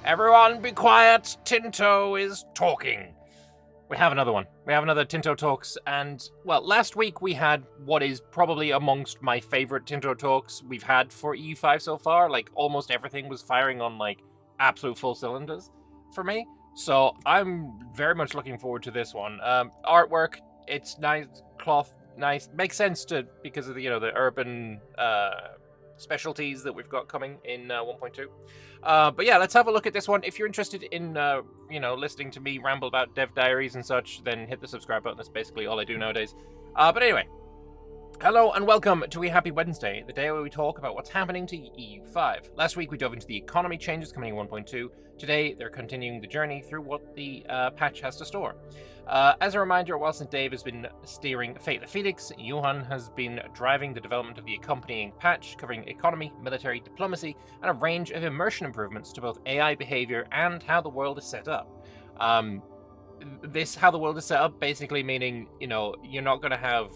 Everyone be quiet, Tinto is talking. We have another one. We have another Tinto Talks, and, well, last week we had what is probably amongst my favorite Tinto Talks we've had for EU5 so far. Like, almost everything was firing on, like, absolute full cylinders for me. So I'm very much looking forward to this one. Artwork, it's nice, cloth, nice. Makes sense because of the, the urban specialties that we've got coming in 1.2. But yeah, let's have a look at this one. If you're interested in, listening to me ramble about dev diaries and such, then hit the subscribe button. That's basically all I do nowadays. But anyway, hello and welcome to a Happy Wednesday, the day where we talk about what's happening to EU5. Last week we dove into the economy changes coming in 1.2. Today they're continuing the journey through what the patch has to store. As a reminder, whilst Dave has been steering Fate the Phoenix, Johan has been driving the development of the accompanying patch, covering economy, military, diplomacy, and a range of immersion improvements to both AI behavior and how the world is set up. How the world is set up basically meaning, you're not going to have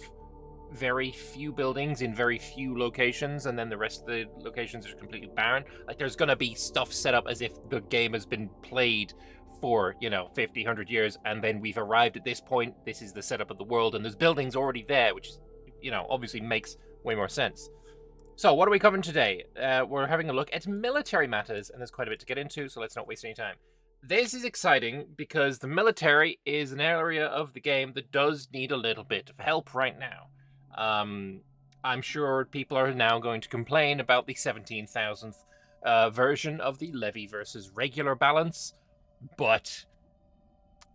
very few buildings in very few locations, and then the rest of the locations are completely barren. Like, there's going to be stuff set up as if the game has been played for 50, 100 years, and then we've arrived at this point. This is the setup of the world, and there's buildings already there, which obviously makes way more sense. So what are we covering today? We're having a look at military matters, and there's quite a bit to get into, so let's not waste any time. This is exciting because the military is an area of the game that does need a little bit of help right now. I'm sure people are now going to complain about the 17,000th version of the levy versus regular balance, but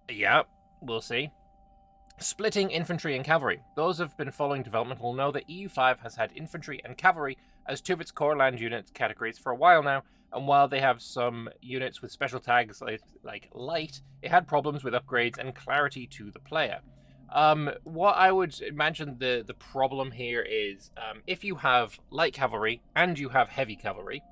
yeah, we'll see. Splitting infantry and cavalry. Those who have been following development will know that EU5 has had infantry and cavalry as two of its core land unit categories for a while now, and while they have some units with special tags like light, it had problems with upgrades and clarity to the player. What I would imagine the problem here is, if you have light cavalry and you have heavy cavalry,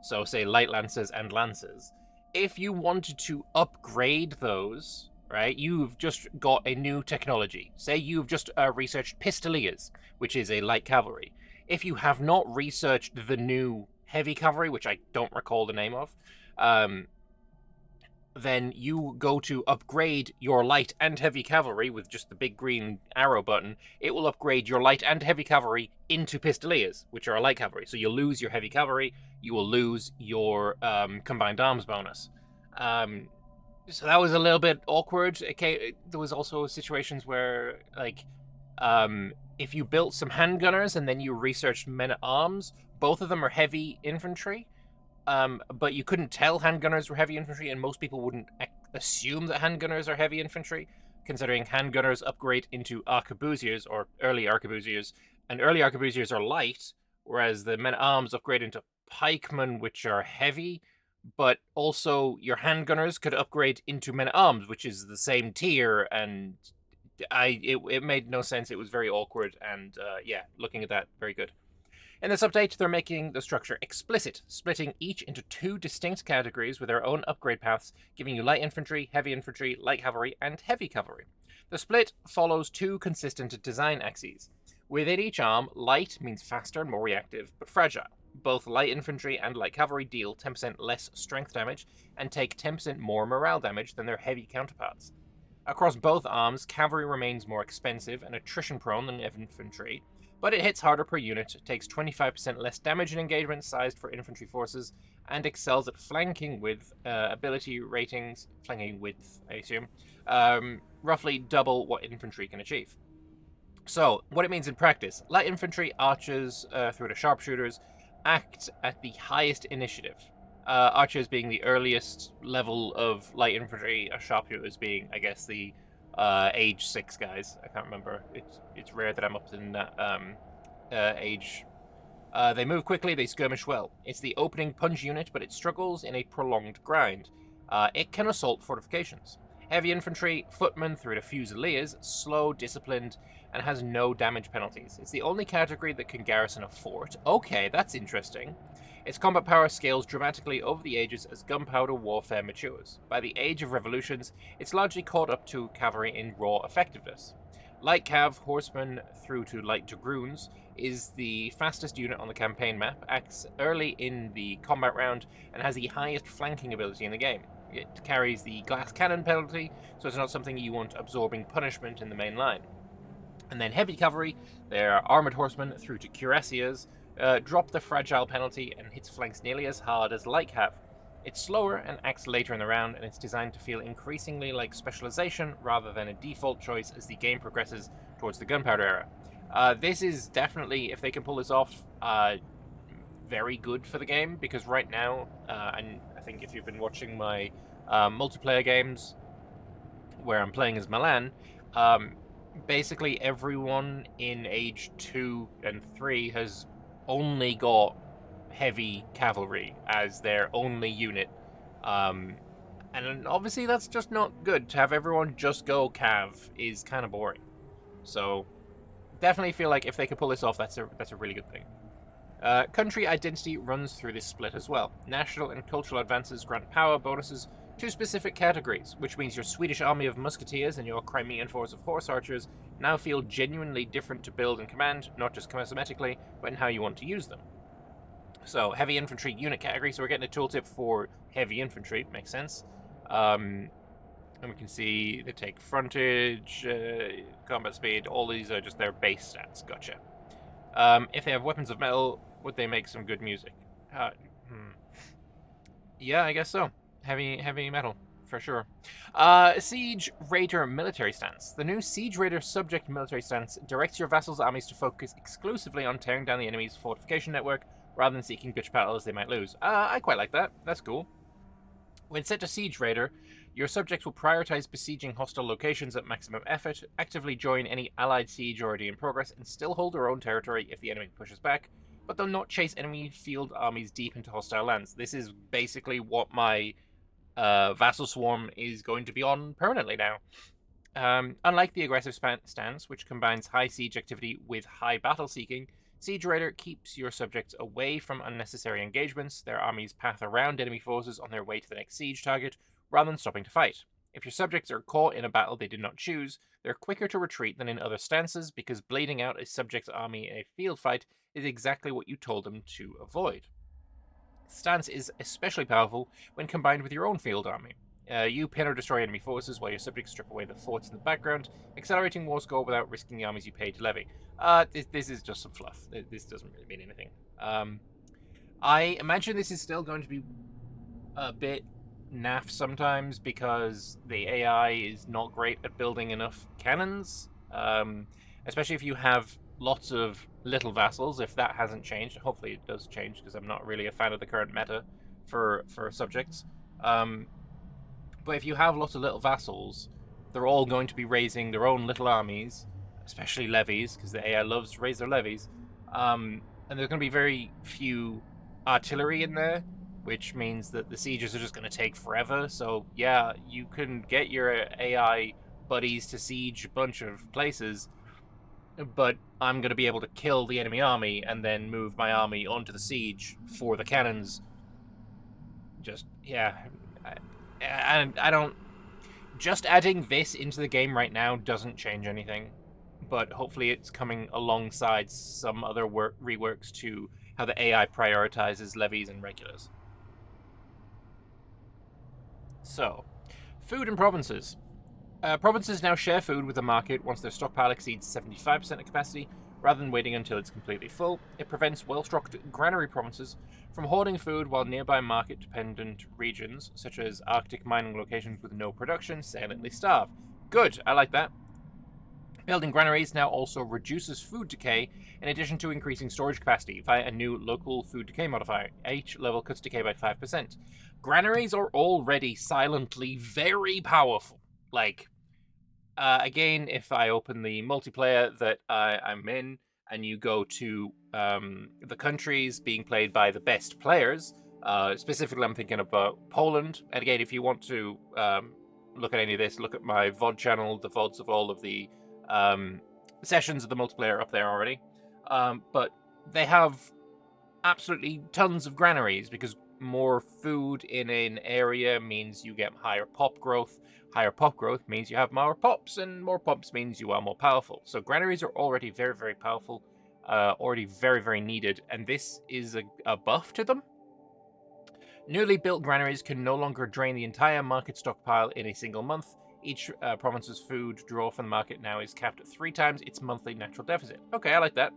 so say light lancers and lancers, if you wanted to upgrade those, right, you've just got a new technology. Say you've just researched pistoliers, which is a light cavalry. If you have not researched the new heavy cavalry, which I don't recall the name of, then you go to upgrade your light and heavy cavalry with just the big green arrow button. It will upgrade your light and heavy cavalry into pistoliers, which are a light cavalry. So you'll lose your heavy cavalry, you will lose your combined arms bonus. So that was a little bit awkward. Okay, there was also situations where, like, if you built some handgunners and then you researched men-at-arms, both of them are heavy infantry. But you couldn't tell handgunners were heavy infantry, and most people wouldn't assume that handgunners are heavy infantry, considering handgunners upgrade into arquebusiers, or early arquebusiers, and early arquebusiers are light, whereas the men-at-arms upgrade into pikemen, which are heavy, but also your handgunners could upgrade into men-at-arms, which is the same tier, and it made no sense. It was very awkward, and yeah, looking at that, very good. In this update, they're making the structure explicit, splitting each into two distinct categories with their own upgrade paths, giving you light infantry, light cavalry, and heavy cavalry. The split follows two consistent design axes. Within each arm, light means faster and more reactive, but fragile. Both light infantry and light cavalry deal 10% less strength damage and take 10% more morale damage than their heavy counterparts. Across both arms, cavalry remains more expensive and attrition-prone than infantry, but it hits harder per unit, takes 25% less damage in engagement sized for infantry forces, and excels at flanking with ability ratings, flanking width, I assume, roughly double what infantry can achieve. So, what it means in practice: light infantry, archers, through to sharpshooters, act at the highest initiative. Archers being the earliest level of light infantry, sharpshooters being, I guess, the age 6 guys. I can't remember. It's rare that I'm up in that age. They move quickly, they skirmish well. It's the opening punch unit, but it struggles in a prolonged grind. It can assault fortifications. Heavy infantry, footmen through to fusiliers, slow, disciplined, and has no damage penalties. It's the only category that can garrison a fort. Okay, that's interesting. Its combat power scales dramatically over the ages as gunpowder warfare matures. By the Age of Revolutions, it's largely caught up to cavalry in raw effectiveness. Light cav, horsemen through to light dragoons, is the fastest unit on the campaign map, acts early in the combat round, and has the highest flanking ability in the game. It carries the glass cannon penalty, so it's not something you want absorbing punishment in the main line. And then heavy cavalry, their armored horsemen through to cuirassiers, drop the fragile penalty and hits flanks nearly as hard as light cav. It's slower and acts later in the round, and it's designed to feel increasingly like specialization rather than a default choice as the game progresses towards the gunpowder era. This is definitely, if they can pull this off, very good for the game, because right now, and I think if you've been watching my multiplayer games where I'm playing as Milan, basically everyone in Age 2 and 3 has only got heavy cavalry as their only unit. And obviously that's just not good. To have everyone just go cav is kind of boring. So definitely feel like if they could pull this off, that's a really good thing. Country identity runs through this split as well. National and cultural advances grant power bonuses to specific categories, which means your Swedish army of musketeers and your Crimean force of horse archers now feel genuinely different to build and command, not just cosmetically, but in how you want to use them. So, heavy infantry unit category, so we're getting a tooltip for heavy infantry, makes sense. And we can see they take frontage, combat speed, all these are just their base stats, gotcha. If they have weapons of metal, would they make some good music? Yeah, I guess so. Heavy metal, for sure. Siege Raider military stance. The new Siege Raider subject military stance directs your vassals' armies to focus exclusively on tearing down the enemy's fortification network, rather than seeking bitch battles they might lose. I quite like that. That's cool. When set to Siege Raider, your subjects will prioritize besieging hostile locations at maximum effort, actively join any allied siege already in progress, and still hold their own territory if the enemy pushes back, but they'll not chase enemy field armies deep into hostile lands. This is basically what my Vassal Swarm is going to be on permanently now. Unlike the aggressive stance, which combines high siege activity with high battle seeking, Siege Raider keeps your subjects away from unnecessary engagements, their armies path around enemy forces on their way to the next siege target, rather than stopping to fight. If your subjects are caught in a battle they did not choose, they're quicker to retreat than in other stances, because bleeding out a subject's army in a field fight is exactly what you told them to avoid. Stance is especially powerful when combined with your own field army. You pin or destroy enemy forces while your subjects strip away the forts in the background, accelerating war score without risking the armies you pay to levy. This is just some fluff. This doesn't really mean anything. I imagine this is still going to be a bit naff sometimes because the AI is not great at building enough cannons, especially if you have lots of little vassals. If that hasn't changed, hopefully it does change, because I'm not really a fan of the current meta for subjects. But if you have lots of little vassals, they're all going to be raising their own little armies, especially levies, because the AI loves to raise their levies. And there's going to be very few artillery in there, which means that the sieges are just going to take forever. So yeah, you can get your AI buddies to siege a bunch of places, but I'm going to be able to kill the enemy army and then move my army onto the siege for the cannons. Just, yeah. And I don't... Just adding this into the game right now doesn't change anything, but hopefully it's coming alongside some other reworks to how the AI prioritizes levies and regulars. So, food and provinces. Provinces now share food with the market once their stockpile exceeds 75% of capacity, rather than waiting until it's completely full. It prevents well-stocked granary provinces from hoarding food, while nearby market-dependent regions, such as Arctic mining locations with no production, silently starve. Good, I like that. Building granaries now also reduces food decay, in addition to increasing storage capacity via a new local food decay modifier. Each level cuts decay by 5%. Granaries are already silently very powerful. Like, again, if I open the multiplayer that I'm in, and you go to the countries being played by the best players, specifically I'm thinking about Poland. And again, if you want to look at any of this, look at my VOD channel. The VODs of all of the sessions of the multiplayer up there already. But they have absolutely tons of granaries, because more food in an area means you get higher pop growth. Higher pop growth means you have more pops, and more pops means you are more powerful. So granaries are already very, very powerful. already very, very needed, and this is a buff to them. Newly built granaries can no longer drain the entire market stockpile in a single month. Each province's food draw from the market now is capped at 3 times its monthly natural deficit. Okay, I like that.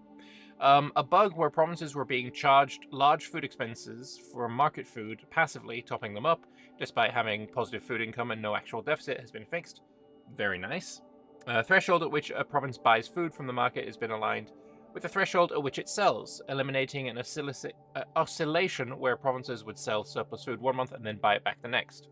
A bug where provinces were being charged large food expenses for market food, passively topping them up, despite having positive food income and no actual deficit, has been fixed. Very nice. Threshold at which a province buys food from the market has been aligned with the threshold at which it sells, eliminating an oscillation where provinces would sell surplus food 1 month and then buy it back the next.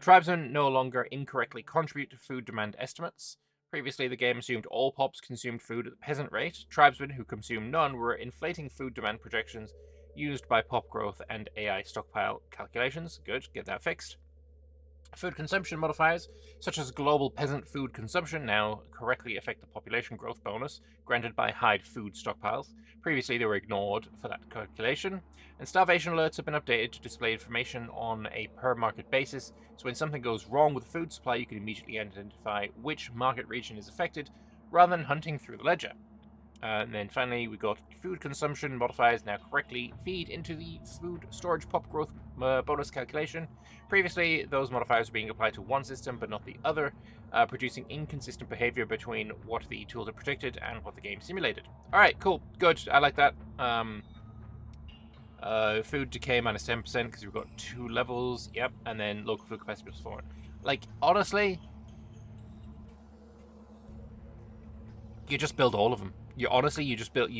Tribesmen no longer incorrectly contribute to food demand estimates. Previously, the game assumed all pops consumed food at the peasant rate. Tribesmen who consumed none were inflating food demand projections used by pop growth and AI stockpile calculations. Good, get that fixed. Food consumption modifiers, such as global peasant food consumption, now correctly affect the population growth bonus granted by hide food stockpiles. Previously, they were ignored for that calculation. And starvation alerts have been updated to display information on a per-market basis, so when something goes wrong with the food supply, you can immediately identify which market region is affected, rather than hunting through the ledger. And then finally, we got food consumption modifiers now correctly feed into the food storage pop growth bonus calculation. Previously, those modifiers were being applied to one system but not the other, producing inconsistent behavior between what the tools had predicted and what the game simulated. Alright, cool, good, I like that. Food decay minus 10% because we've got 2 levels, yep, and then local food capacity plus 4. Like, honestly, you just build all of them. You just build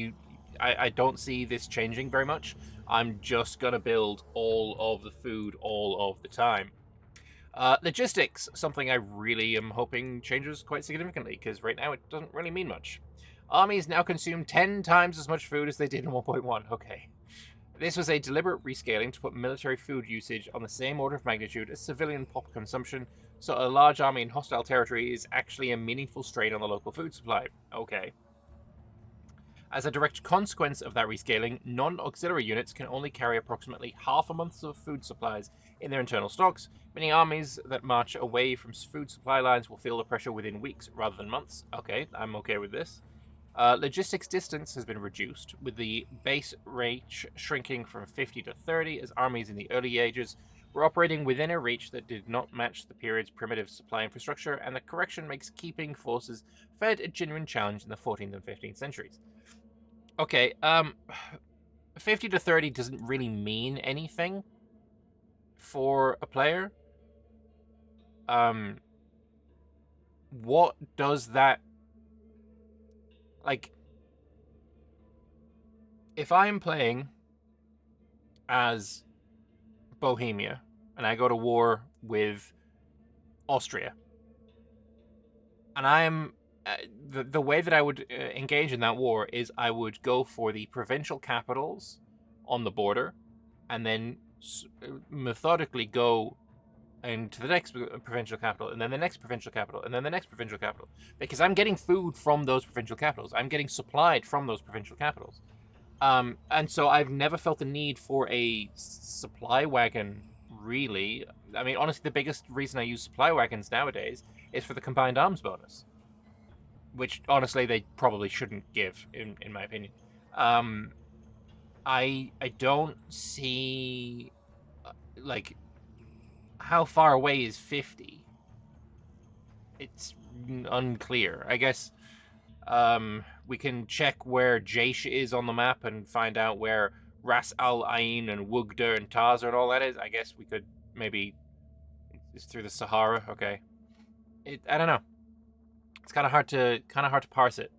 I don't see this changing very much. I'm just gonna build all of the food all of the time. Logistics, something I really am hoping changes quite significantly, because right now it doesn't really mean much. Armies now consume 10 times as much food as they did in 1.1. Okay. This was a deliberate rescaling to put military food usage on the same order of magnitude as civilian pop consumption, so a large army in hostile territory is actually a meaningful strain on the local food supply. Okay. As a direct consequence of that rescaling, non-auxiliary units can only carry approximately half a month's of food supplies in their internal stocks, meaning armies that march away from food supply lines will feel the pressure within weeks rather than months. Okay, I'm okay with this. Logistics distance has been reduced, with the base reach shrinking from 50 to 30 as armies in the early ages were operating within a reach that did not match the period's primitive supply infrastructure, and the correction makes keeping forces fed a genuine challenge in the 14th and 15th centuries. Okay, 50 to 30 doesn't really mean anything for a player. What does that... Like, if I'm playing as Bohemia and I go to war with Austria, and I'm the way that I would engage in that war is I would go for the provincial capitals on the border, and then methodically go into the next provincial capital, and then the next provincial capital, and then the next provincial capital, because I'm getting food from those provincial capitals. I'm getting supplied from those provincial capitals. And so I've never felt the need for a supply wagon, really. I mean, honestly, the biggest reason I use supply wagons nowadays is for the combined arms bonus, which, honestly, they probably shouldn't give, in my opinion. I don't see, like, how far away is 50? It's unclear. I guess we can check where Jaish is on the map and find out where Ras Al Ain and Wugda and Taz and all that is. I guess we could maybe... It's through the Sahara. Okay. I don't know. It's kind of hard to parse it.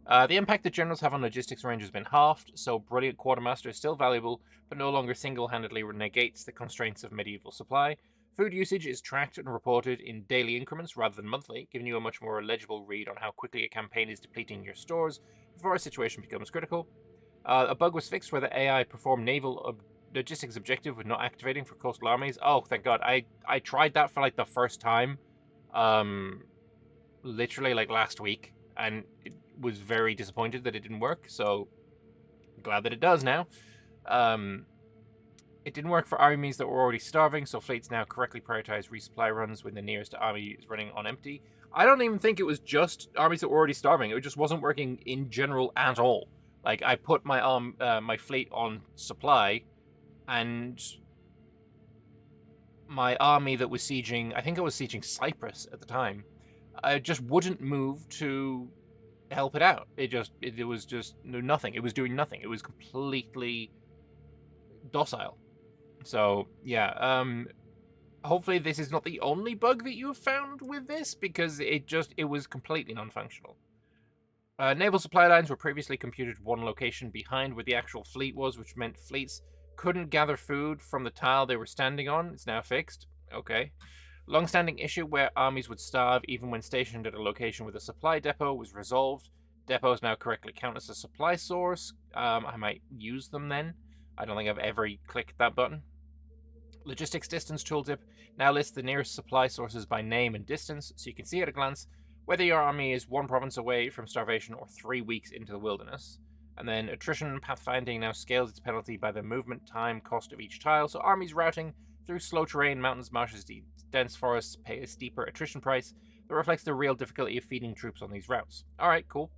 The impact that generals have on logistics range has been halved, so Brilliant Quartermaster is still valuable, but no longer single-handedly negates the constraints of medieval supply. Food usage is tracked and reported in daily increments rather than monthly, giving you a much more legible read on how quickly a campaign is depleting your stores before a situation becomes critical. A bug was fixed where the AI performed naval logistics objective with not activating for coastal armies. Oh, thank God. I tried that for like the first time, literally like last week, and it was very disappointed that it didn't work, so I'm glad that it does now. It didn't work for armies that were already starving, so fleets now correctly prioritize resupply runs when the nearest army is running on empty. I don't even think it was just armies that were already starving. It just wasn't working in general at all. Like, I put my fleet on supply, and my army that was sieging, I think I was sieging Cyprus at the time, just wouldn't move to help it out. It was just nothing. It was doing nothing. It was completely docile. So yeah, hopefully this is not the only bug that you have found with this, because it was completely non-functional. Naval supply lines were previously computed one location behind where the actual fleet was, which meant fleets couldn't gather food from the tile they were standing on. It's now fixed. Okay. Long-standing issue where armies would starve even when stationed at a location with a supply depot was resolved. Depots now correctly count as a supply source. I might use them then. I don't think I've ever clicked that button. Logistics distance tooltip now lists the nearest supply sources by name and distance, so you can see at a glance whether your army is 1 province away from starvation or 3 weeks into the wilderness. And then attrition pathfinding now scales its penalty by the movement time cost of each tile, so armies routing through slow terrain, mountains, marshes, dense forests pay a steeper attrition price that reflects the real difficulty of feeding troops on these routes. Alright, cool.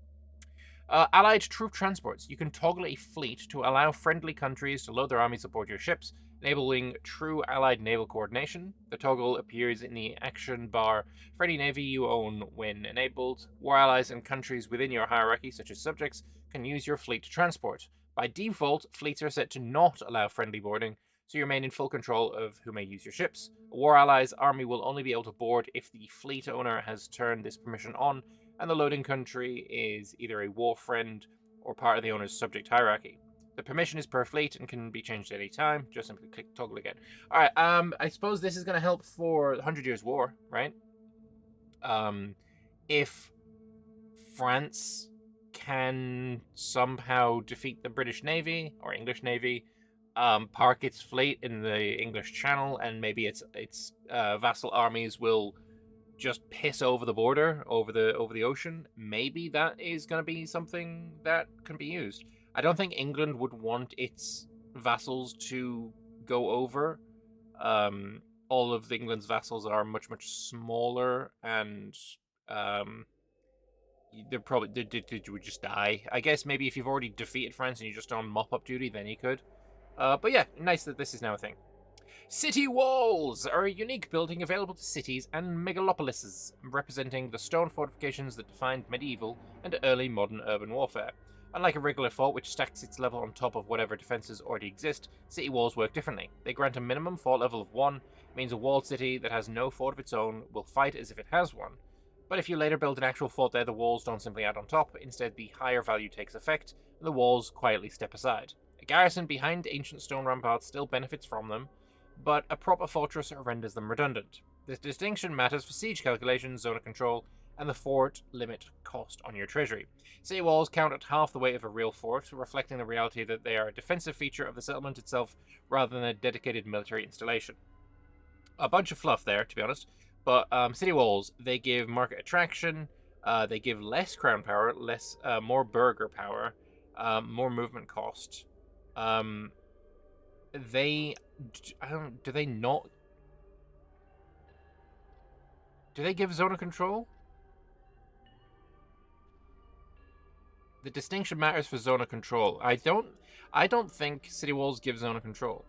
Allied troop transports. You can toggle a fleet to allow friendly countries to load their armies aboard your ships, enabling true Allied naval coordination. The toggle appears in the action bar for any navy you own when enabled. War allies and countries within your hierarchy, such as subjects, can use your fleet to transport. By default, fleets are set to not allow friendly boarding, so you remain in full control of who may use your ships. A war ally's army will only be able to board if the fleet owner has turned this permission on, and the loading country is either a war friend or part of the owner's subject hierarchy. The permission is per fleet and can be changed at any time. Just simply click toggle again. Alright, I suppose this is going to help for the 100 Years' War, right? If France can somehow defeat the British Navy or English Navy, park its fleet in the English Channel, and maybe its vassal armies will just piss over the border, over the ocean. Maybe that is going to be something that can be used. I don't think England would want its vassals to go over. All of England's vassals are much smaller, and they would just die. I guess maybe if you've already defeated France and you're just on mop-up duty, then you could. But yeah, nice that this is now a thing. City walls are a unique building available to cities and megalopolises, representing the stone fortifications that defined medieval and early modern urban warfare. Unlike a regular fort, which stacks its level on top of whatever defenses already exist, city walls work differently. They grant a minimum fort level of 1, means a walled city that has no fort of its own will fight as if it has one. But if you later build an actual fort there, the walls don't simply add on top, instead the higher value takes effect, and the walls quietly step aside. A garrison behind ancient stone ramparts still benefits from them, but a proper fortress renders them redundant. This distinction matters for siege calculations, zone of control, and the fort limit cost on your treasury. City walls count at half the weight of a real fort, reflecting the reality that they are a defensive feature of the settlement itself rather than a dedicated military installation. A bunch of fluff there, to be honest, but city walls, they give market attraction, they give less crown power, more burgher power, more movement cost. Do they give zone of control? The distinction matters for zone of control. I don't think city walls give zone of control,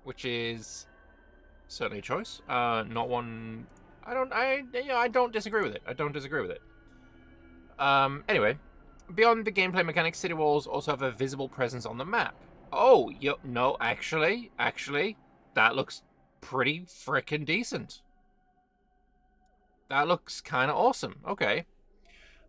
which is certainly a choice. Not one. I don't disagree with it. Anyway. Beyond the gameplay mechanics, city walls also have a visible presence on the map. Oh, no, actually, that looks pretty frickin' decent. That looks kind of awesome. Okay.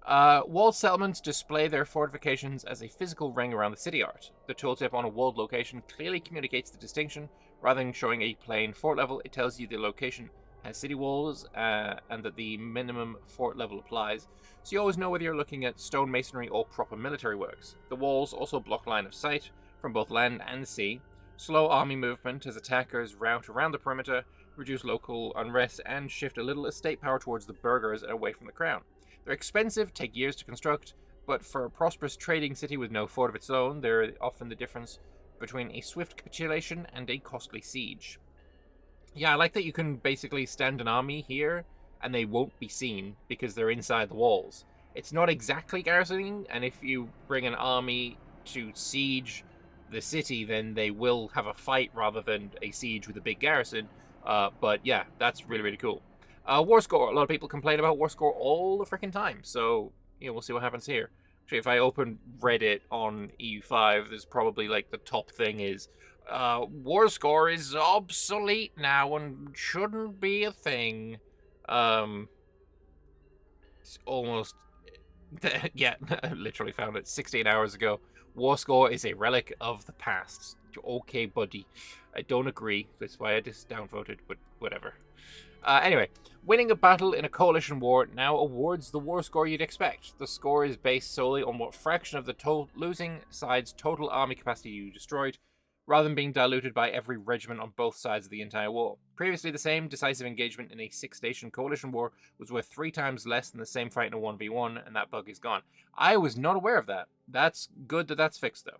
Walled settlements display their fortifications as a physical ring around the city art. The tooltip on a walled location clearly communicates the distinction. Rather than showing a plain fort level, it tells you the location has city walls, and that the minimum fort level applies, so you always know whether you're looking at stone masonry or proper military works. The walls also block line of sight from both land and sea, slow army movement as attackers route around the perimeter, reduce local unrest, and shift a little estate power towards the burghers and away from the crown. They're expensive, take years to construct, but for a prosperous trading city with no fort of its own, they're often the difference between a swift capitulation and a costly siege. Yeah, I like that you can basically stand an army here and they won't be seen because they're inside the walls. It's not exactly garrisoning, and if you bring an army to siege the city, then they will have a fight rather than a siege with a big garrison. But yeah, that's really, really cool. War score. A lot of people complain about war score all the freaking time. So, we'll see what happens here. Actually, if I open Reddit on EU5, there's probably like the top thing is war score is obsolete now and shouldn't be a thing. It's almost yeah, I literally found it 16 hours ago. War score is a relic of the past. Okay, buddy. I don't agree. That's why I just downvoted, but whatever. Anyway, winning a battle in a coalition war now awards the war score you'd expect. The score is based solely on what fraction of the losing side's total army capacity you destroyed, rather than being diluted by every regiment on both sides of the entire war. Previously, the same decisive engagement in a 6-station coalition war was worth 3 times less than the same fight in a 1v1, and that bug is gone. I was not aware of that. That's good that that's fixed, though.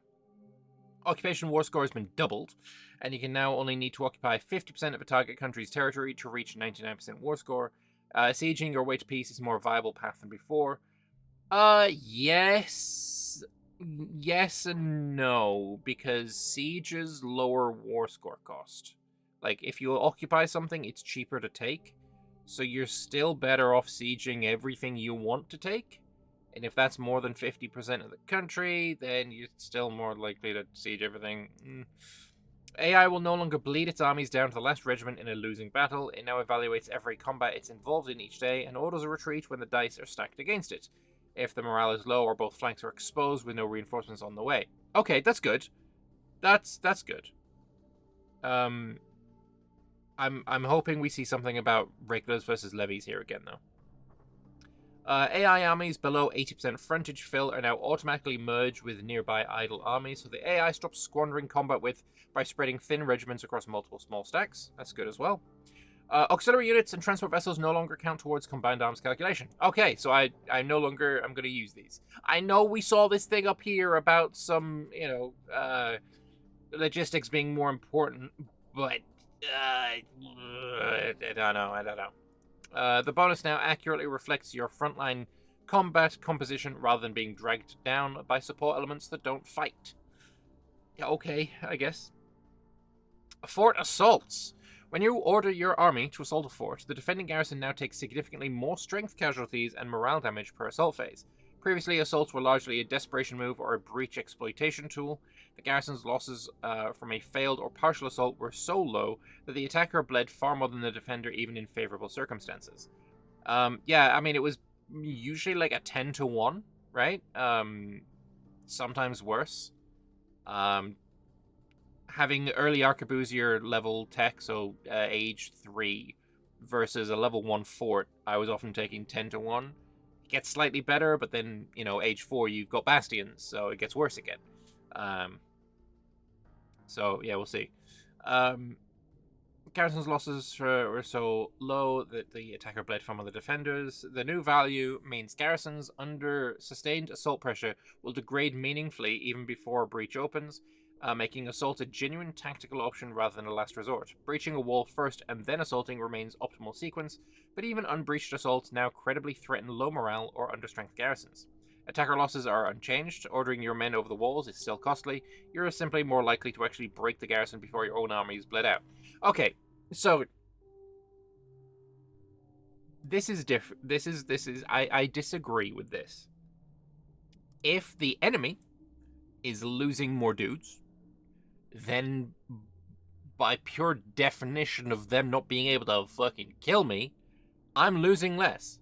Occupation war score has been doubled, and you can now only need to occupy 50% of a target country's territory to reach 99% war score. Sieging your way to peace is a more viable path than before. Yes and no, because sieges lower war score cost. Like, if you occupy something, it's cheaper to take, so you're still better off sieging everything you want to take. And if that's more than 50% of the country, then you're still more likely to siege everything. AI will no longer bleed its armies down to the last regiment in a losing battle. It now evaluates every combat it's involved in each day and orders a retreat when the dice are stacked against it, if the morale is low or both flanks are exposed with no reinforcements on the way. Okay, that's good. That's good. I'm hoping we see something about regulars versus levies here again, though. AI armies below 80% frontage fill are now automatically merged with nearby idle armies, so the AI stops squandering combat width by spreading thin regiments across multiple small stacks. That's good as well. Auxiliary units and transport vessels no longer count towards combined arms calculation. Okay, so I'm going to use these. I know we saw this thing up here about some, logistics being more important, but I don't know. The bonus now accurately reflects your frontline combat composition rather than being dragged down by support elements that don't fight. Yeah, okay, I guess. Fort assaults. When you order your army to assault a fort, the defending garrison now takes significantly more strength casualties and morale damage per assault phase. Previously, assaults were largely a desperation move or a breach exploitation tool. The garrison's losses from a failed or partial assault were so low that the attacker bled far more than the defender, even in favorable circumstances. Yeah, I mean, it was usually like a 10-1, right? Sometimes worse. Having early arquebusier level tech, so age 3, versus a level 1 fort, I was often taking 10-1. It gets slightly better, but then, age 4, you've got bastions, so it gets worse again. So, yeah, we'll see. Garrison's losses were so low that the attacker bled from the defenders. The new value means garrisons under sustained assault pressure will degrade meaningfully even before a breach opens, making assault a genuine tactical option rather than a last resort. Breaching a wall first and then assaulting remains optimal sequence, but even unbreached assaults now credibly threaten low morale or understrength garrisons. Attacker losses are unchanged. Ordering your men over the walls is still costly. You're simply more likely to actually break the garrison before your own army is bled out. Okay, so this is different. I disagree with this. If the enemy is losing more dudes, then by pure definition of them not being able to fucking kill me, I'm losing less.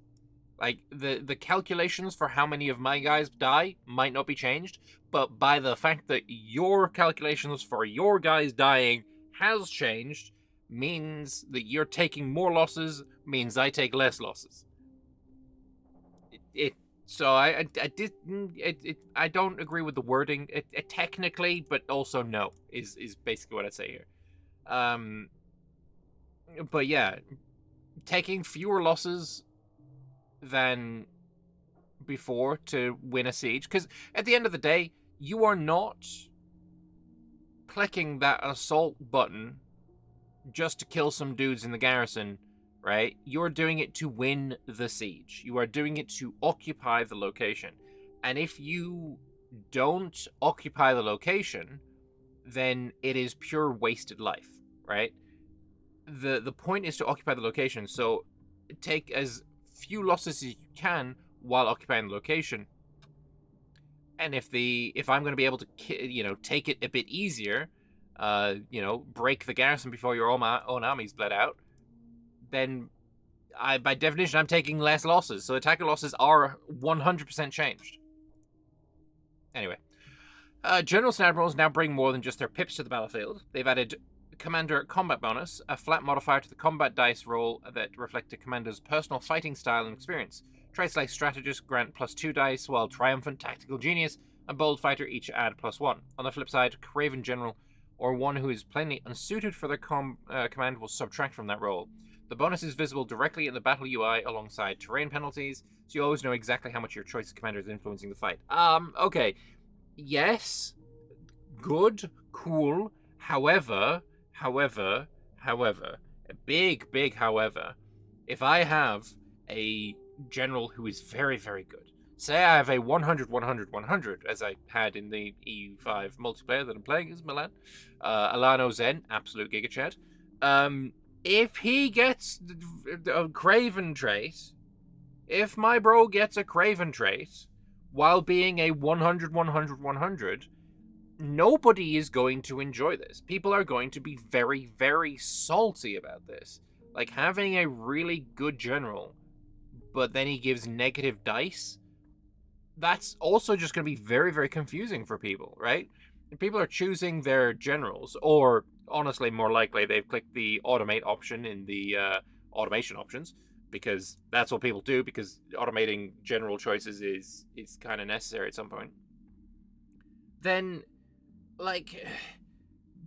Like, the calculations for how many of my guys die might not be changed, but by the fact that your calculations for your guys dying has changed, means that you're taking more losses, means I take less losses. So I don't agree with the wording. Technically, but also no, is basically what I'd say here. But yeah, taking fewer losses than before to win a siege, because at the end of the day, you are not clicking that assault button just to kill some dudes in the garrison, right? You're doing it to win the siege. You are doing it to occupy the location. And if you don't occupy the location, then it is pure wasted life, right? The point is to occupy the location, so take as few losses as you can while occupying the location. And if I'm going to be able to take it a bit easier, break the garrison before your own army's bled out, then by definition I'm taking less losses. So attacker losses are 100% changed. Anyway, general stat rolls now bring more than just their pips to the battlefield. They've added Commander Combat Bonus, a flat modifier to the combat dice roll that reflect a commander's personal fighting style and experience. Traits like Strategist grant +2 dice, while Triumphant, Tactical Genius, and Bold Fighter each add +1. On the flip side, Craven General, or one who is plainly unsuited for their command, will subtract from that roll. The bonus is visible directly in the battle UI alongside terrain penalties, so you always know exactly how much your choice of commander is influencing the fight. Okay. Yes. Good. Cool. However, a big however, if I have a general who is very, very good, say I have a 100, as I had in the EU5 multiplayer that I'm playing as Milan, Alano Zen, absolute giga chat. If he gets a Craven trait, if my bro gets a Craven trait while being a 100, nobody is going to enjoy this. People are going to be very, very salty about this. Like, having a really good general, but then he gives negative dice, that's also just going to be very, very confusing for people, right? If people are choosing their generals, or honestly, more likely, they've clicked the automate option in the automation options, because that's what people do, because automating general choices is kind of necessary at some point. Then, like,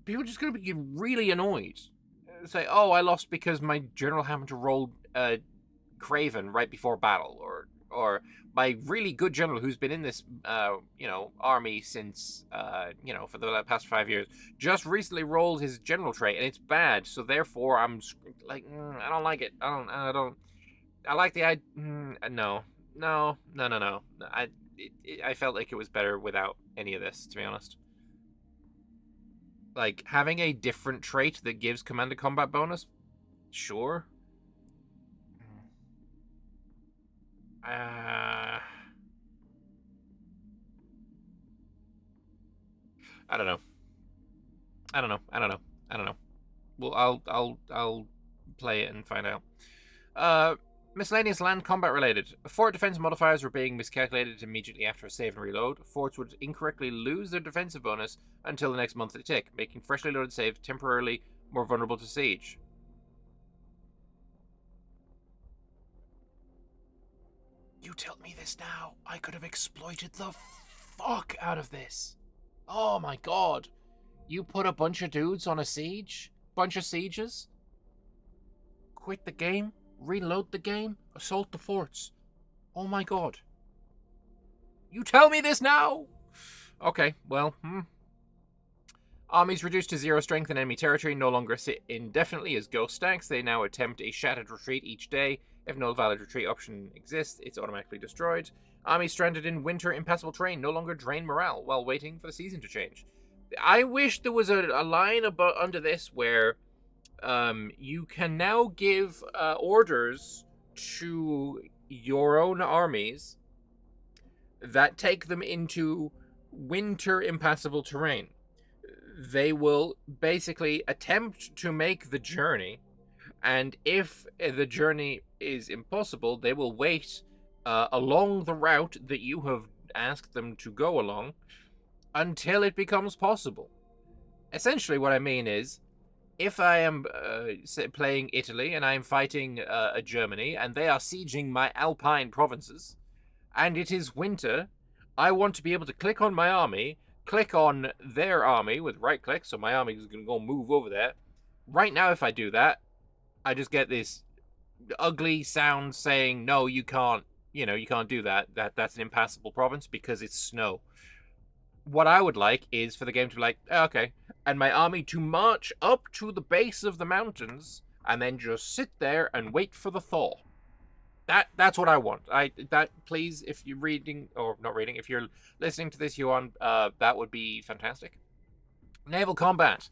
people are just going to be really annoyed. Say, oh, I lost because my general happened to roll Craven right before battle, or my really good general who's been in this army since for the past 5 years just recently rolled his general trait and it's bad, so therefore I'm like, I don't like it. I like the no. I felt like it was better without any of this, to be honest. Like, having a different trait that gives commander combat bonus, sure. I don't know. Well, I'll play it and find out. Miscellaneous land combat related. Fort defense modifiers were being miscalculated immediately after a save and reload. Forts would incorrectly lose their defensive bonus until the next monthly tick, making freshly loaded saves temporarily more vulnerable to siege. You tell me this now. I could have exploited the fuck out of this. Oh my god. You put a bunch of dudes on a siege? Bunch of sieges? Quit the game? Reload the game? Assault the forts? Oh my god. You tell me this now? Okay, well, Armies reduced to 0 strength in enemy territory no longer sit indefinitely as ghost stacks. They now attempt a shattered retreat each day. If no valid retreat option exists, it's automatically destroyed. Armies stranded in winter impassable terrain no longer drain morale while waiting for the season to change. I wish there was a line under this where you can now give orders to your own armies that take them into winter impassable terrain. They will basically attempt to make the journey, and if the journey is impossible, they will wait along the route that you have asked them to go along until it becomes possible. Essentially, what I mean is, if I am playing Italy and I am fighting Germany and they are sieging my Alpine provinces, and it is winter, I want to be able to click on my army, click on their army with right click, so my army is going to go move over there. Right now, if I do that, I just get this ugly sound saying, no, you can't, you can't do that. That's an impassable province because it's snow. What I would like is for the game to be like, okay, and my army to march up to the base of the mountains and then just sit there and wait for the thaw. That's what I want. Please, if you're reading or not reading, if you're listening to this, Yuan, that would be fantastic. Naval combat.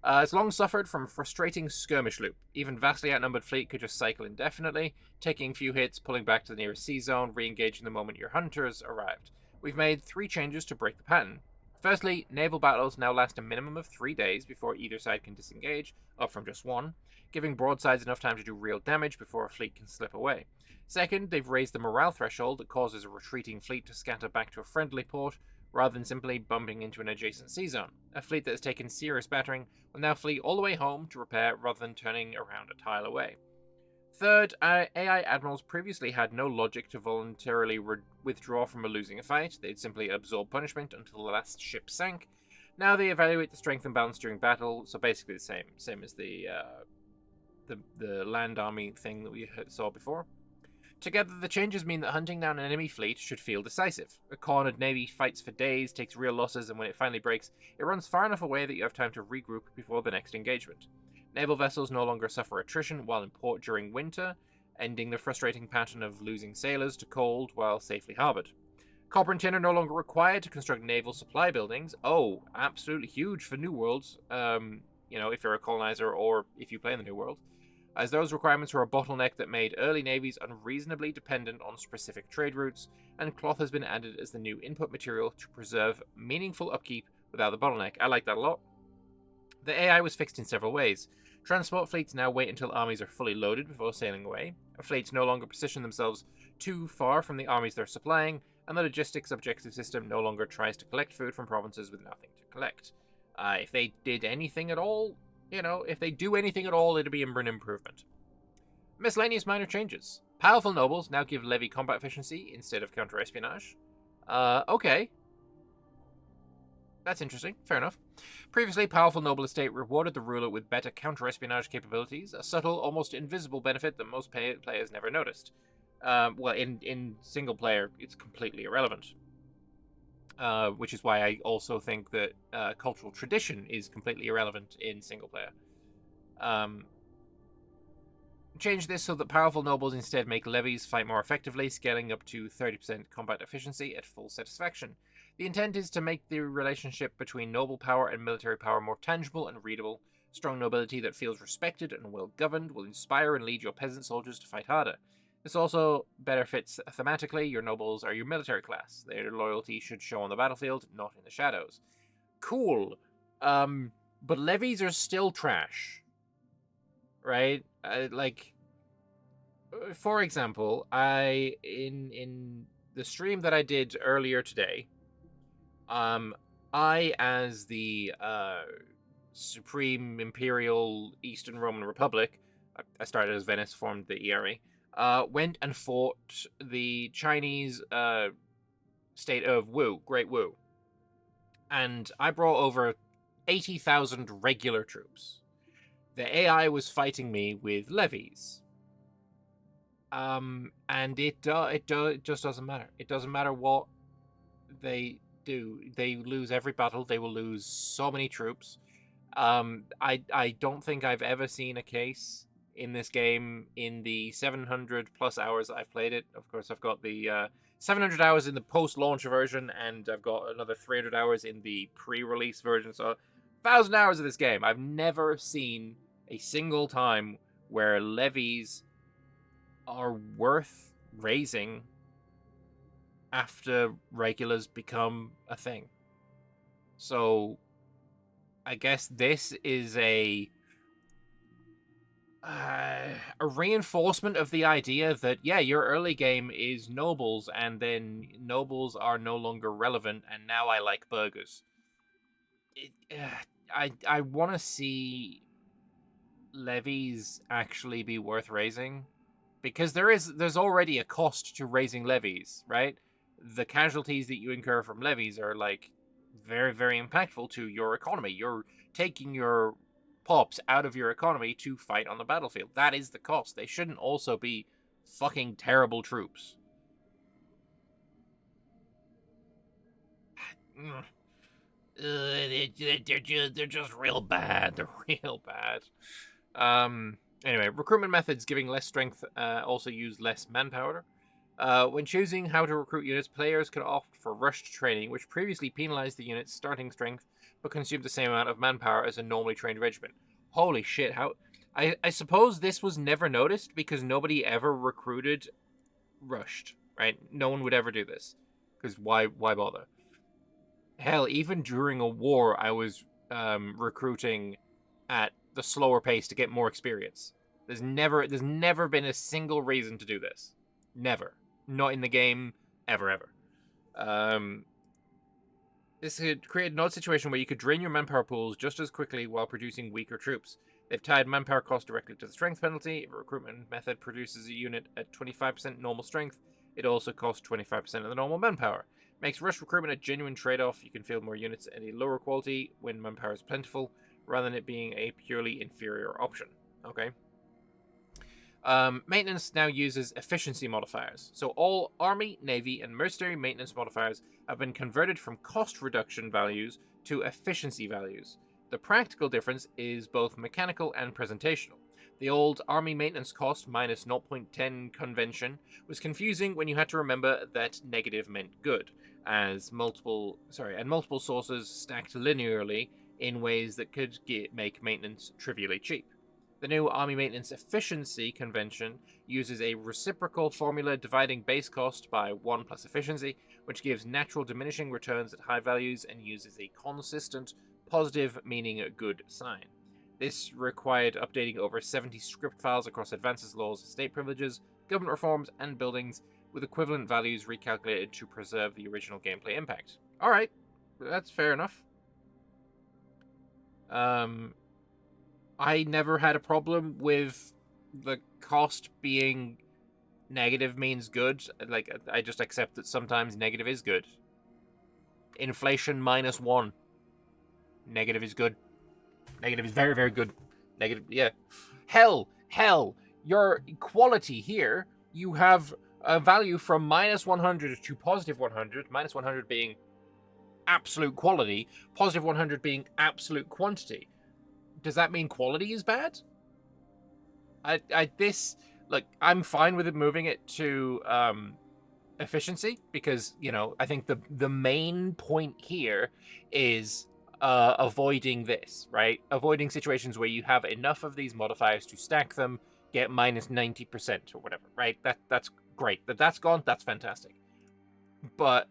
It's long suffered from a frustrating skirmish loop. Even vastly outnumbered fleet could just cycle indefinitely, taking a few hits, pulling back to the nearest sea zone, re-engaging the moment your hunters arrived. We've made 3 changes to break the pattern. Firstly, naval battles now last a minimum of 3 days before either side can disengage, up from just 1, giving broadsides enough time to do real damage before a fleet can slip away. Second, they've raised the morale threshold that causes a retreating fleet to scatter back to a friendly port, rather than simply bumping into an adjacent sea zone. A fleet that has taken serious battering will now flee all the way home to repair rather than turning around a tile away. Third, AI admirals previously had no logic to voluntarily withdraw from a losing fight. They'd simply absorb punishment until the last ship sank. Now they evaluate the strength and balance during battle, so basically the same as the land army thing that we saw before. Together, the changes mean that hunting down an enemy fleet should feel decisive. A cornered navy fights for days, takes real losses, and when it finally breaks, it runs far enough away that you have time to regroup before the next engagement. Naval vessels no longer suffer attrition while in port during winter, ending the frustrating pattern of losing sailors to cold while safely harbored. Copper and tin are no longer required to construct naval supply buildings. Oh, absolutely huge for New Worlds, if you're a colonizer or if you play in the New World, as those requirements were a bottleneck that made early navies unreasonably dependent on specific trade routes, and cloth has been added as the new input material to preserve meaningful upkeep without the bottleneck. I like that a lot. The AI was fixed in several ways. Transport fleets now wait until armies are fully loaded before sailing away. Fleets no longer position themselves too far from the armies they're supplying, and the logistics objective system no longer tries to collect food from provinces with nothing to collect. If they did anything at all, if they do anything at all, it'll be an improvement. Miscellaneous minor changes. Powerful nobles now give levy combat efficiency instead of counter-espionage. Okay. That's interesting. Fair enough. Previously, powerful noble estate rewarded the ruler with better counter-espionage capabilities, a subtle, almost invisible benefit that most players never noticed. In single player, it's completely irrelevant. Which is why I also think that cultural tradition is completely irrelevant in single player. Change this so that powerful nobles instead make levies fight more effectively, scaling up to 30% combat efficiency at full satisfaction. The intent is to make the relationship between noble power and military power more tangible and readable. Strong nobility that feels respected and well governed will inspire and lead your peasant soldiers to fight harder. This also better fits thematically. Your nobles are your military class. Their loyalty should show on the battlefield, not in the shadows. Cool. But levies are still trash. Right? For example, in the stream that I did earlier today, I, as the Supreme Imperial Eastern Roman Republic, I started as Venice, formed the ERA, went and fought the Chinese state of Wu, Great Wu. And I brought over 80,000 regular troops. The AI was fighting me with levies. And it just doesn't matter. It doesn't matter what they do. They lose every battle. They will lose so many troops. I don't think I've ever seen a case in this game in the 700 plus hours I've played it. Of course, I've got the 700 hours in the post-launch version, and I've got another 300 hours in the pre-release version. So 1,000 hours of this game. I've never seen a single time where levies are worth raising after regulars become a thing. So I guess this is a reinforcement of the idea that, yeah, your early game is nobles, and then nobles are no longer relevant, and now I like burgers. I want to see levies actually be worth raising, because there's already a cost to raising levies, right? The casualties that you incur from levies are like very, very impactful to your economy. You're taking your pops out of your economy to fight on the battlefield. That is the cost. They shouldn't also be fucking terrible troops. They're just real bad. They're real bad. Anyway, recruitment methods giving less strength also use less manpower. When choosing how to recruit units, players can opt for rushed training, which previously penalized the unit's starting strength but consumed the same amount of manpower as a normally trained regiment. Holy shit, how... I suppose this was never noticed because nobody ever recruited rushed, right? No one would ever do this. Because why bother? Hell, even during a war, I was recruiting at the slower pace to get more experience. There's never been a single reason to do this. Never. Not in the game, ever. This could create an odd situation where you could drain your manpower pools just as quickly while producing weaker troops. They've tied manpower cost directly to the strength penalty. If a recruitment method produces a unit at 25% normal strength, it also costs 25% of the normal manpower. Makes rush recruitment a genuine trade-off. You can field more units at a lower quality when manpower is plentiful, rather than it being a purely inferior option. Okay. Maintenance now uses efficiency modifiers. So all Army, Navy, and mercenary maintenance modifiers have been converted from cost reduction values to efficiency values. The practical difference is both mechanical and presentational. The old Army maintenance cost minus 0.10 convention was confusing when you had to remember that negative meant good, as multiple sources stacked linearly in ways that could make maintenance trivially cheap. The new Army Maintenance Efficiency Convention uses a reciprocal formula dividing base cost by 1 plus efficiency, which gives natural diminishing returns at high values and uses a consistent positive, meaning a good sign. This required updating over 70 script files across advances, laws, state privileges, government reforms, and buildings, with equivalent values recalculated to preserve the original gameplay impact. Alright, that's fair enough. I never had a problem with the cost being negative means good. Like, I just accept that sometimes negative is good. Inflation -1. Negative is good. Negative is very, very good. Negative, yeah. Hell. Your quality here, you have a value from -100 to +100. -100 being absolute quality, +100 being absolute quantity. Does that mean quality is bad? I'm fine with it moving it to efficiency because, I think the main point here is avoiding this, right? Avoiding situations where you have enough of these modifiers to stack them, get -90% or whatever, right? That's great. That's gone, that's fantastic. But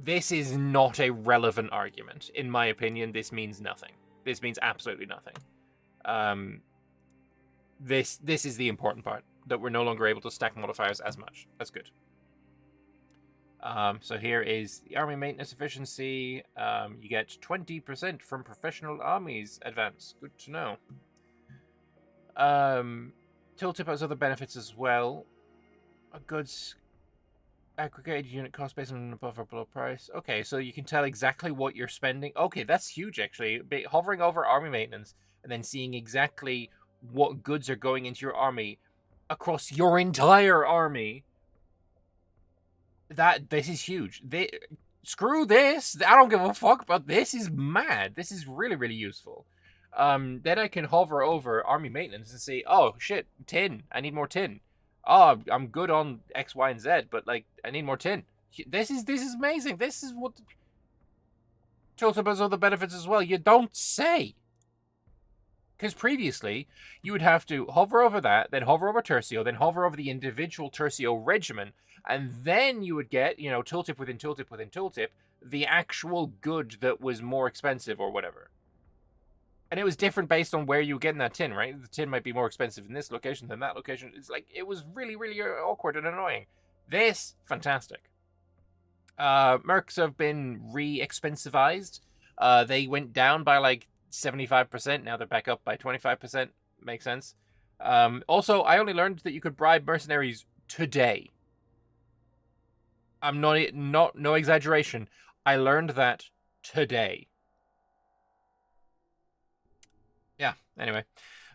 this is not a relevant argument. In my opinion, this means nothing. This means absolutely nothing. This is the important part, that we're no longer able to stack modifiers as much. That's good. So here is the Army Maintenance Efficiency. You get 20% from Professional Armies Advance. Good to know. Tooltip has other benefits as well. Goods aggregated unit cost based on an above or below price. Okay, so you can tell exactly what you're spending. Okay, that's huge, actually. Hovering over Army Maintenance and then seeing exactly what goods are going into your army across your entire army. This is huge. Screw this. I don't give a fuck, but this is mad. This is really, really useful. Then I can hover over Army Maintenance and say, oh, shit, tin. I need more tin. Oh, I'm good on X, Y, and Z, but, like, I need more tin. This is amazing. This is what... Tooltip has other benefits as well. You don't say. Because previously, you would have to hover over that, then hover over Tercio, then hover over the individual Tercio regiment, and then you would get, tooltip within tooltip within tooltip, the actual good that was more expensive or whatever. And it was different based on where you were getting that tin, right? The tin might be more expensive in this location than that location. It's like, it was really, really awkward and annoying. This, fantastic. Mercs have been re-expensivized. They went down by, like, 75%. Now they're back up by 25%. Makes sense. Also, I only learned that you could bribe mercenaries today. I'm no exaggeration. I learned that today. Yeah, anyway.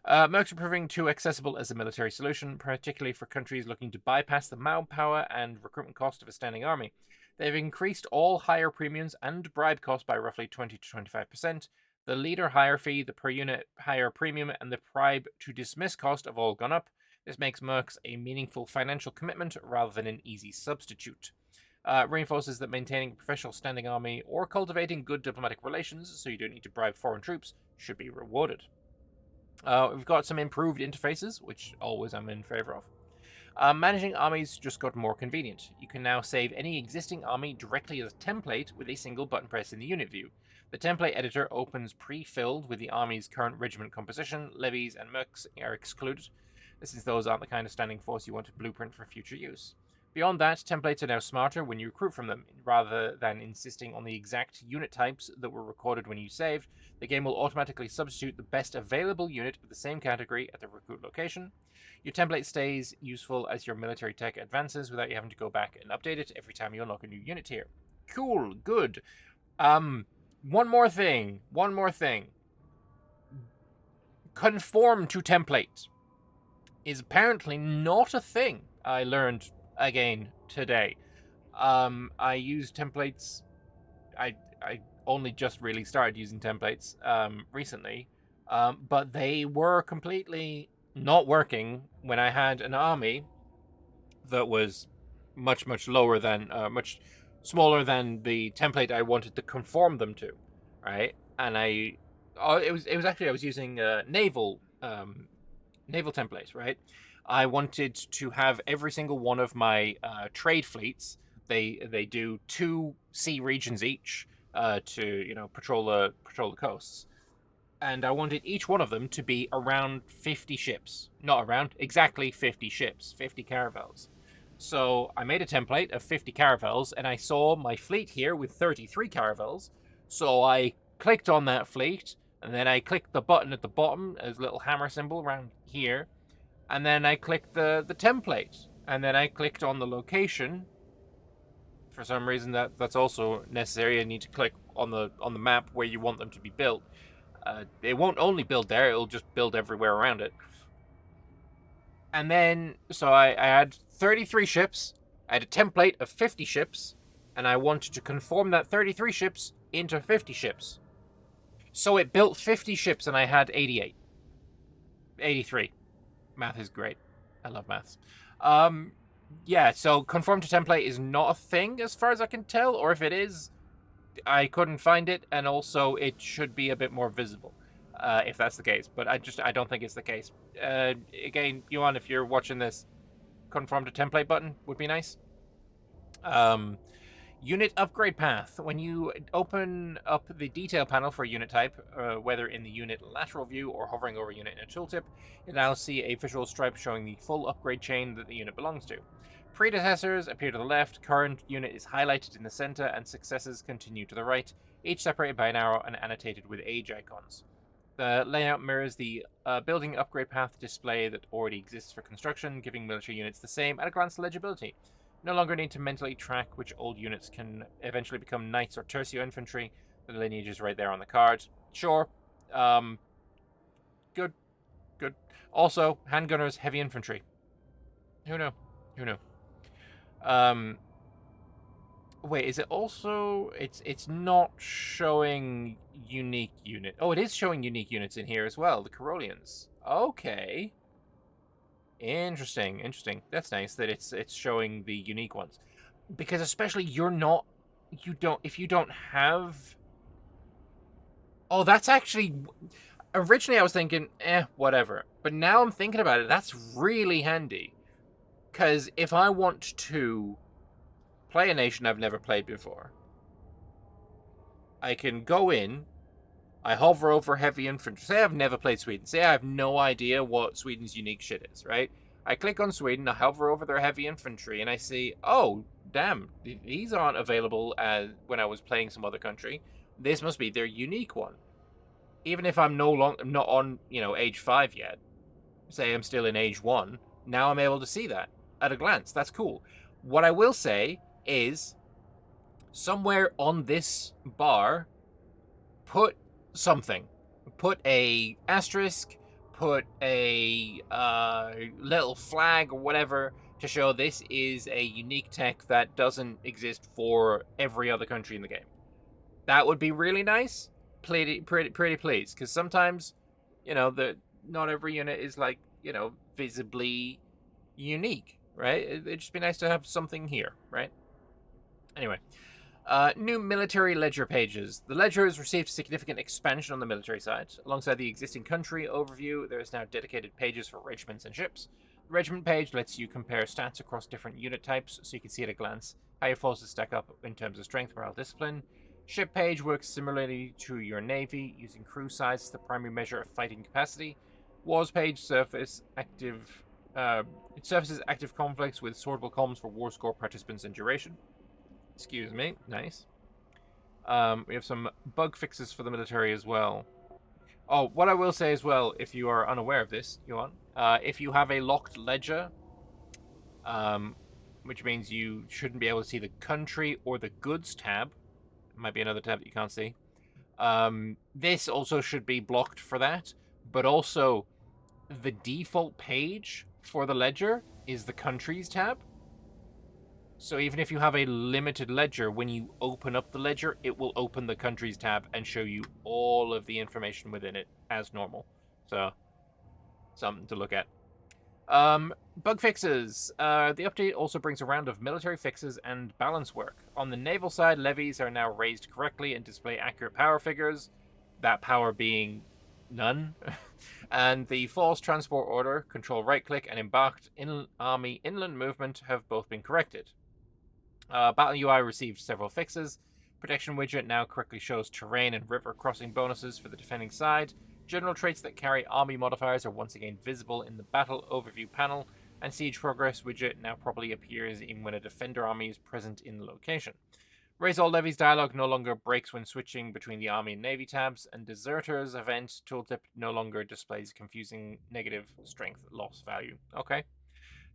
Mercs are proving too accessible as a military solution, particularly for countries looking to bypass the manpower and recruitment cost of a standing army. They've increased all hire premiums and bribe costs by roughly 20 to 25%. The leader hire fee, the per unit hire premium, and the bribe to dismiss cost have all gone up. This makes mercs a meaningful financial commitment rather than an easy substitute. Reinforces that maintaining a professional standing army or cultivating good diplomatic relations, so you don't need to bribe foreign troops, should be rewarded. We've got some improved interfaces, which always I'm in favor of. Managing armies just got more convenient. You can now save any existing army directly as a template with a single button press in the unit view. The template editor opens pre-filled with the army's current regiment composition. Levies and mercs are excluded, since those aren't the kind of standing force you want to blueprint for future use. Beyond that, templates are now smarter when you recruit from them. Rather than insisting on the exact unit types that were recorded when you saved, the game will automatically substitute the best available unit of the same category at the recruit location. Your template stays useful as your military tech advances without you having to go back and update it every time you unlock a new unit tier. Cool, good. One more thing. Conform to template is apparently not a thing. I learned again today. I use templates. I only just really started using templates recently, but they were completely not working when I had an army that was much smaller than the template I wanted to conform them to, right? And it was actually I was using naval templates, right? I wanted to have every single one of my trade fleets. They do 2 sea regions each to patrol the coasts, and I wanted each one of them to be around 50 ships. Not around, exactly 50 ships, 50 caravels. So I made a template of 50 caravels, and I saw my fleet here with 33 caravels. So I clicked on that fleet, and then I clicked the button at the bottom, as a little hammer symbol around here, and then I clicked the template, and then I clicked on the location. For some reason that's also necessary. I need to click on the map where you want them to be built. It won't only build there, it'll just build everywhere around it. And then, so I had 33 ships, I had a template of 50 ships, and I wanted to conform that 33 ships into 50 ships. So it built 50 ships and I had 88. 83. Math is great. I love maths. Yeah, so conform to template is not a thing as far as I can tell, or if it is, I couldn't find it, and also it should be a bit more visible, if that's the case. But I don't think it's the case. Again, Yuan, if you're watching this, conform to template button would be nice. Unit upgrade path. When you open up the detail panel for a unit type, whether in the unit lateral view or hovering over a unit in a tooltip, you now see a visual stripe showing the full upgrade chain that the unit belongs to. Predecessors appear to the left, current unit is highlighted in the center, and successors continue to the right, each separated by an arrow and annotated with age icons. The layout mirrors the building upgrade path display that already exists for construction, giving military units the same at-a-glance legibility. No longer need to mentally track which old units can eventually become knights or tercio infantry. The lineage is right there on the card. Sure. Good. Also, handgunners, heavy infantry. Who knew? Wait, is it also... It's not showing unique unit. Oh, it is showing unique units in here as well. The Corollians. Okay. Interesting. That's nice that it's showing the unique ones. Because especially if you don't have... Oh, that's actually... Originally I was thinking, whatever. But now I'm thinking about it, that's really handy. Because if I want to play a nation I've never played before, I can go in, I hover over heavy infantry. Say I've never played Sweden. Say I have no idea what Sweden's unique shit is, right? I click on Sweden, I hover over their heavy infantry, and I see, oh, damn, these aren't available when I was playing some other country. This must be their unique one. Even if I'm not on, age 5 yet, say I'm still in age 1, now I'm able to see that at a glance. That's cool. What I will say is, somewhere on this bar, put something. Put a asterisk, put a little flag or whatever to show this is a unique tech that doesn't exist for every other country in the game. That would be really nice. pretty please, because sometimes, not every unit is like, visibly unique, right? It'd just be nice to have something here, right? Anyway, new military ledger pages. The ledger has received significant expansion on the military side. Alongside the existing country overview, there is now dedicated pages for regiments and ships. The regiment page lets you compare stats across different unit types, so you can see at a glance how your forces stack up in terms of strength, morale, discipline. Ship page works similarly to your navy, using crew size as the primary measure of fighting capacity. Wars page surfaces active conflicts with sortable columns for war score, participants, and duration. Excuse me. Nice. We have some bug fixes for the military as well. Oh, what I will say as well, if you are unaware of this, Yuan, if you have a locked ledger, which means you shouldn't be able to see the country or the goods tab, might be another tab that you can't see. This also should be blocked for that, but also the default page for the ledger is the countries tab. So even if you have a limited ledger, when you open up the ledger, it will open the countries tab and show you all of the information within it as normal. So, something to look at. Bug fixes. The update also brings a round of military fixes and balance work. On the naval side, levies are now raised correctly and display accurate power figures, that power being none. And the false transport order, control right-click, and embarked army inland movement have both been corrected. Battle UI received several fixes. Protection widget now correctly shows terrain and river crossing bonuses for the defending side. General traits that carry army modifiers are once again visible in the battle overview panel, and siege progress widget now properly appears even when a defender army is present in the location. Raise all levies dialog no longer breaks when switching between the army and navy tabs, and deserters event tooltip no longer displays confusing negative strength loss value. Okay.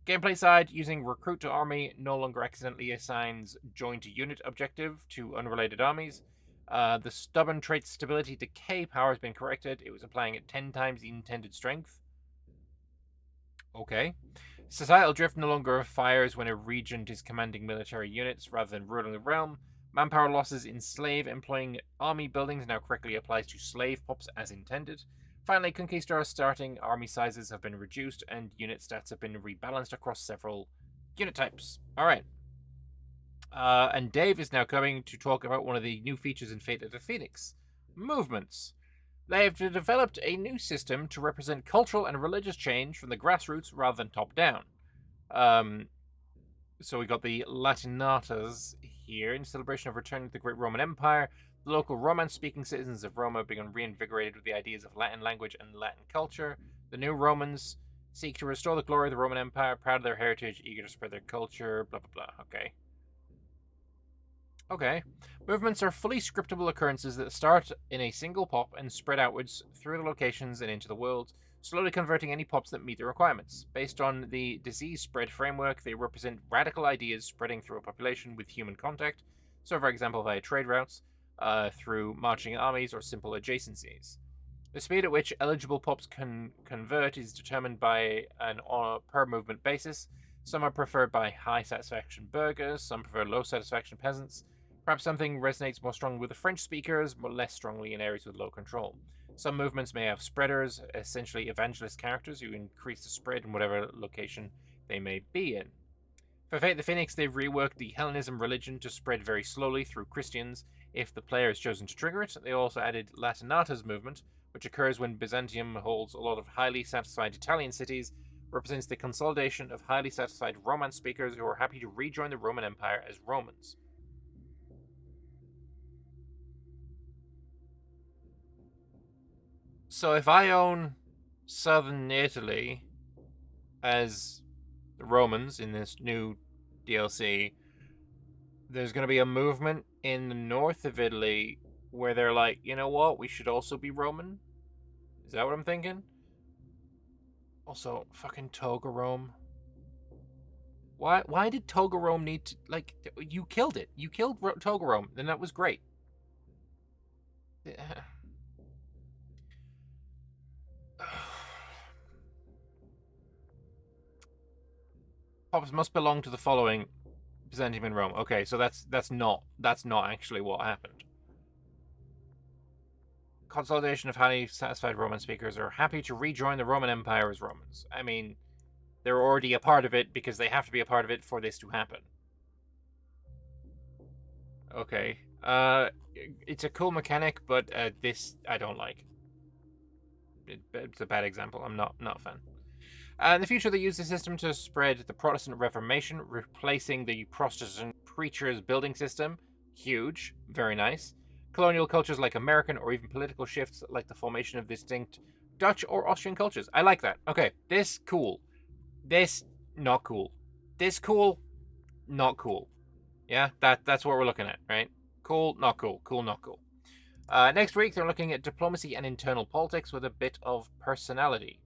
Gameplay side, using recruit to army no longer accidentally assigns join to unit objective to unrelated armies. The stubborn trait stability decay power has been corrected. It was applying at 10 times the intended strength. Okay. Societal drift no longer fires when a regent is commanding military units rather than ruling the realm. Manpower losses in slave employing army buildings now correctly applies to slave pops as intended. Finally, Conquistar starting army sizes have been reduced and unit stats have been rebalanced across several unit types. Alright. And Dave is now coming to talk about one of the new features in Fate of the Phoenix. Movements. They have developed a new system to represent cultural and religious change from the grassroots rather than top-down. So we got the Latinatas here in celebration of returning to the great Roman Empire. The local Romance-speaking citizens of Roma began reinvigorated with the ideas of Latin language and Latin culture. The new Romans seek to restore the glory of the Roman Empire, proud of their heritage, eager to spread their culture, blah, blah, blah. Okay. Okay. Movements are fully scriptable occurrences that start in a single pop and spread outwards through the locations and into the world, slowly converting any pops that meet the requirements. Based on the disease spread framework, they represent radical ideas spreading through a population with human contact, so for example via trade routes, through marching armies or simple adjacencies. The speed at which eligible pops can convert is determined by an per movement basis. Some are preferred by high satisfaction burghers, some prefer low satisfaction peasants. Perhaps something resonates more strongly with the French speakers, but less strongly in areas with low control. Some movements may have spreaders, essentially evangelist characters who increase the spread in whatever location they may be in. For Fate the Phoenix, they've reworked the Hellenism religion to spread very slowly through Christians if the player has chosen to trigger it. They also added Latinata's movement, which occurs when Byzantium holds a lot of highly satisfied Italian cities, represents the consolidation of highly satisfied Romance speakers who are happy to rejoin the Roman Empire as Romans. So if I own southern Italy as the Romans in this new DLC, there's going to be a movement in the north of Italy where they're like, you know what, we should also be Roman? Is that what I'm thinking? Also, fucking Togarome. Why did Togarome need to, like, you killed it. You killed Togarome, and that was great. Pops must belong to the following: Byzantium and Rome. Okay, so that's not actually what happened. consolidation of highly satisfied Roman speakers are happy to rejoin the Roman Empire as Romans. I mean, they're already a part of it because they have to be a part of it for this to happen. Okay. It's a cool mechanic, but this I don't like. It's a bad example. I'm not a fan. In the future, they use the system to spread the Protestant Reformation, replacing the Protestant preachers' building system. Huge. Very nice. Colonial cultures like American or even political shifts like the formation of distinct Dutch or Austrian cultures. I like that. Okay, this cool. This not cool. This cool, not cool. Yeah, that's what we're looking at, right? Cool, not cool. Cool, not cool. Next week, they're looking at diplomacy and internal politics with a bit of personality.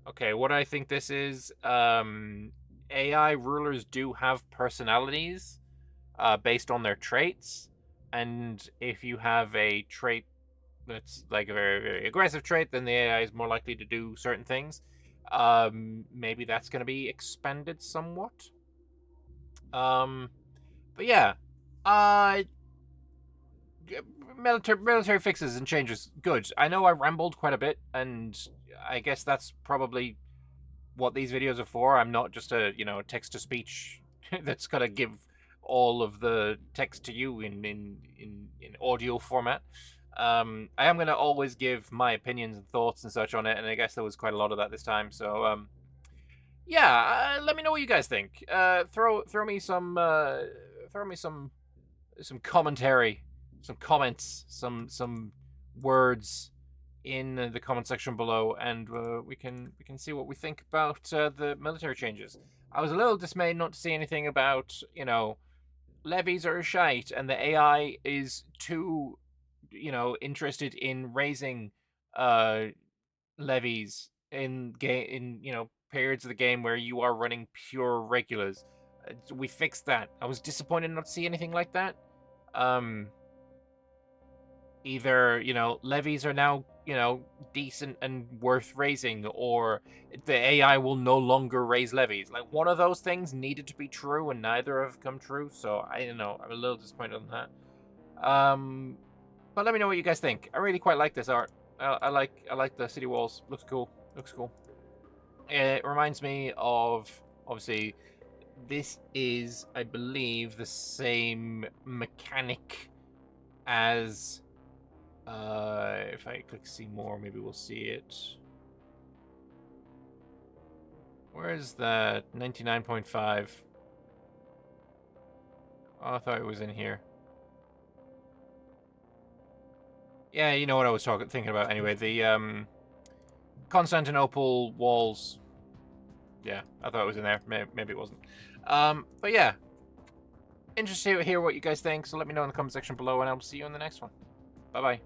Okay, what I think this is, AI rulers do have personalities based on their traits. And if you have a trait that's like a very, very aggressive trait, then the AI is more likely to do certain things. Maybe that's going to be expanded somewhat. But yeah, military fixes and changes, good. I know I rambled quite a bit, and I guess that's probably what these videos are for. I'm not just a text to speech that's gonna give all of the text to you in audio format. I am gonna always give my opinions and thoughts and such on it, and I guess there was quite a lot of that this time. So yeah, let me know what you guys think. Throw me some commentary, some comments, some words in the comment section below, and we can see what we think about the military changes. I was a little dismayed not to see anything about levies are shite, and the AI is too interested in raising levies in periods of the game where you are running pure regulars. We fixed that. I was disappointed not to see anything like that. Either levies are now decent and worth raising, or the AI will no longer raise levies. Like, one of those things needed to be true, and neither have come true. So I don't know. I'm a little disappointed on that. But let me know what you guys think. I really quite like this art. I like the city walls. Looks cool. Looks cool. It reminds me of, obviously, this is, I believe, the same mechanic as if I click see more, maybe we'll see it. Where is that 99.5? Oh, I thought it was in here. Yeah, you know what I was thinking about anyway. The Constantinople walls. Yeah, I thought it was in there. Maybe it wasn't. But yeah, interested to hear what you guys think. So let me know in the comment section below, and I'll see you in the next one. Bye bye.